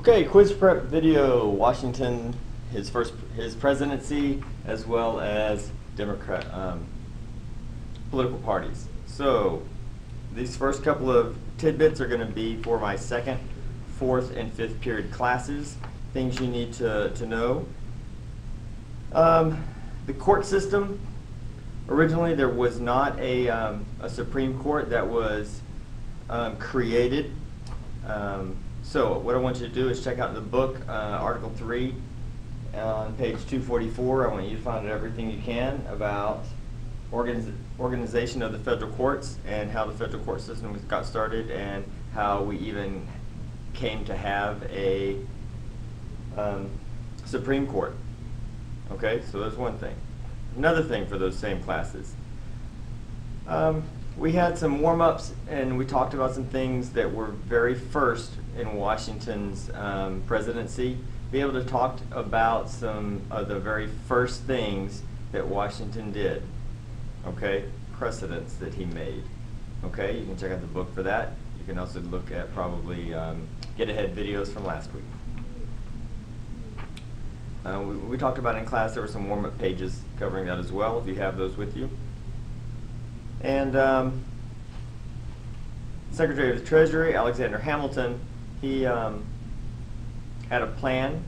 Okay, quiz prep video. Washington, his presidency, as well as Democrat political parties. So these first couple of tidbits are going to be for my second, fourth, and fifth period classes. Things you need to know. The court system. Originally, there was not a Supreme Court that was created. So what I want you to do is check out the book, Article 3, on page 244. I want you to find out everything you can about organization of the federal courts and how the federal court system got started and how we even came to have a Supreme Court. Okay, so that's one thing. Another thing for those same classes. We had some warm-ups and we talked about some things that were very first in Washington's presidency. Be able to talk about some of the very first things that Washington did. Okay, precedents that he made. Okay, you can check out the book for that. You can also look at probably get ahead videos from last week. We talked about in class, there were some warm-up pages covering that as well, if you have those with you. And Secretary of the Treasury, Alexander Hamilton, he had a plan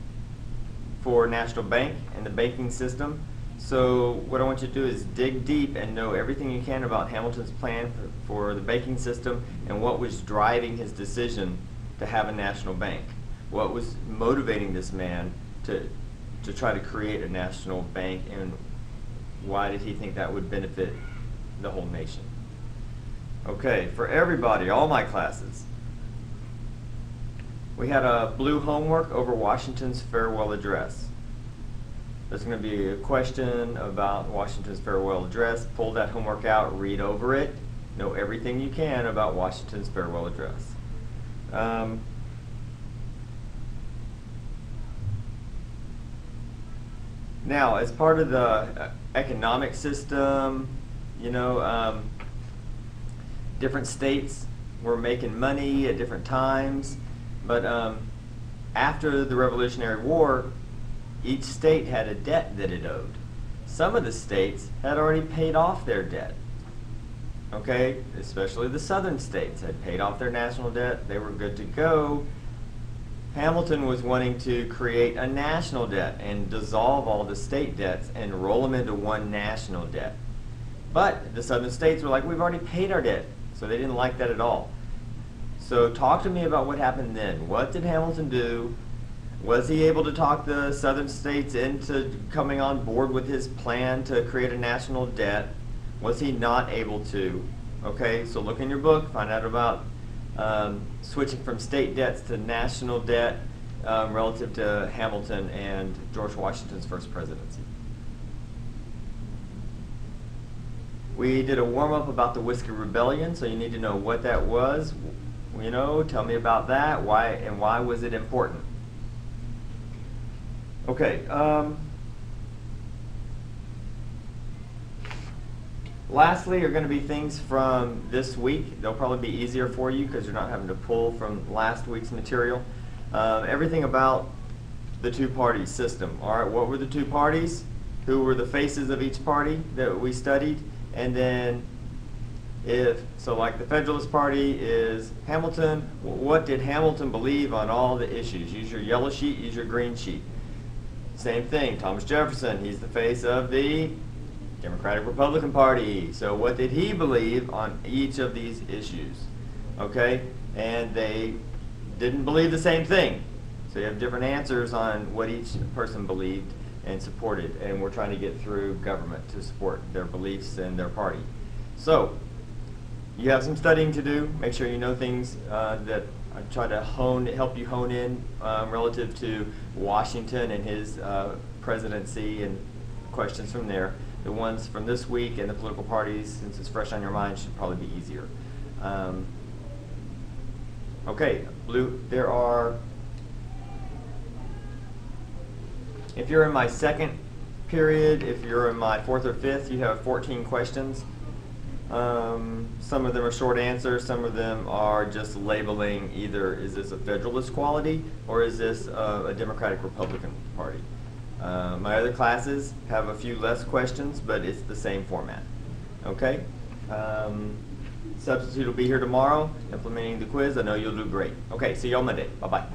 for National Bank and the banking system. So what I want you to do is dig deep and know everything you can about Hamilton's plan for the banking system and what was driving his decision to have a national bank. What was motivating this man to try to create a national bank, and why did he think that would benefit the whole nation? Okay, for everybody, all my classes, we had a blue homework over Washington's farewell address. There's going to be a question about Washington's farewell address. Pull that homework out, read over it, know everything you can about Washington's farewell address. Now, as part of the economic system, you know, different states were making money at different times, but after the Revolutionary War, each state had a debt that it owed. Some of the states had already paid off their debt. Okay, especially the southern states had paid off their national debt. They were good to go. Hamilton was wanting to create a national debt and dissolve all the state debts and roll them into one national debt. But the southern states were like, we've already paid our debt. So they didn't like that at all. So talk to me about what happened then. What did Hamilton do? Was he able to talk the southern states into coming on board with his plan to create a national debt? Was he not able to? Okay, so look in your book, find out about switching from state debts to national debt relative to Hamilton and George Washington's first presidency. We did a warm-up about the Whiskey Rebellion, so you need to know what that was. You know, tell me about that, why was it important? Okay. Lastly are going to be things from this week. They'll probably be easier for you because you're not having to pull from last week's material. Everything about the two-party system. All right, what were the two parties? Who were the faces of each party that we studied? And then so like the Federalist Party is Hamilton. What did Hamilton believe on all the issues? Use your yellow sheet, use your green sheet. Same thing, Thomas Jefferson, he's the face of the Democratic Republican Party. So what did he believe on each of these issues? Okay, and they didn't believe the same thing. So you have different answers on what each person believed and supported, and we're trying to get through government to support their beliefs and their party. So you have some studying to do. Make sure you know things that I try to help you hone in relative to Washington and his presidency and questions from there. The ones from this week and the political parties, since it's fresh on your mind, should probably be easier. Okay, there are, if you're in my second period, if you're in my fourth or fifth, you have 14 questions. Some of them are short answers, some of them are just labeling either is this a Federalist quality or is this a Democratic Republican Party. My other classes have a few less questions, but it's the same format. Okay? Substitute will be here tomorrow implementing the quiz. I know you'll do great. Okay, see you on Monday. Bye-bye.